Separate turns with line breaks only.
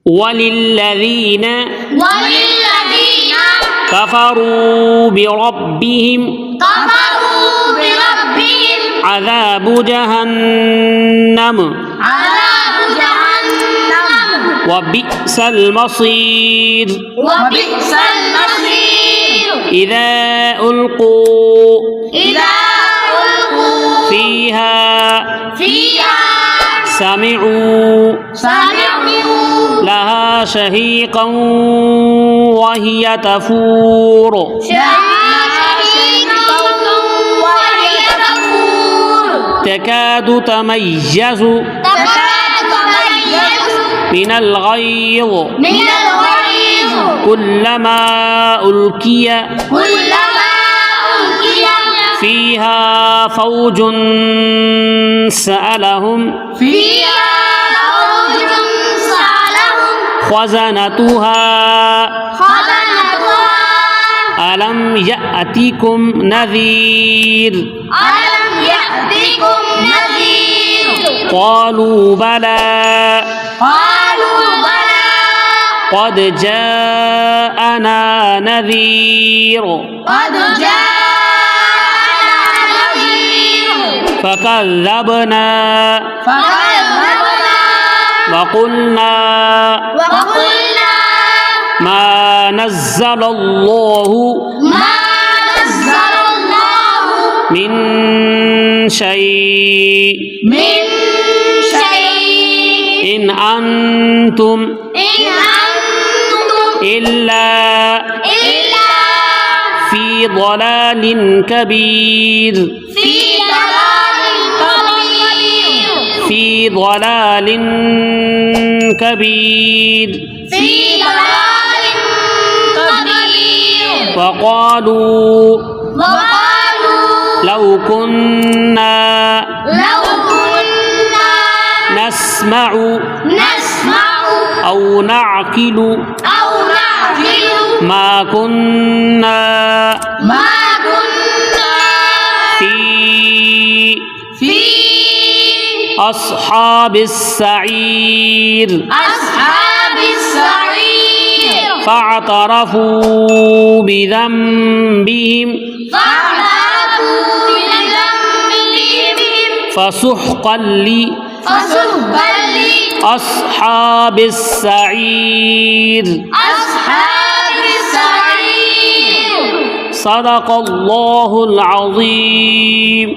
وللذين كفروا بربهم عذاب جهنم وبئس المصير إذا ألقوا فيها سمعوا لها شهيقا وهي تفور تكاد تميز من الغيظ كلما ألقي فيها فوج سألهم خزنتها ألم يأتكم نذير قالوا بلى قد جاءنا نذير فكذبنا وقلنا ما نزل الله من شيء إن أنتم إلا في ضلال كبير في ضلال كبير وقالوا لو كنا نسمع أو نعقل ما كنا في أصحاب السعير فاعترفوا بذنبهم فسحقا لأصحاب السعير صدق الله العظيم.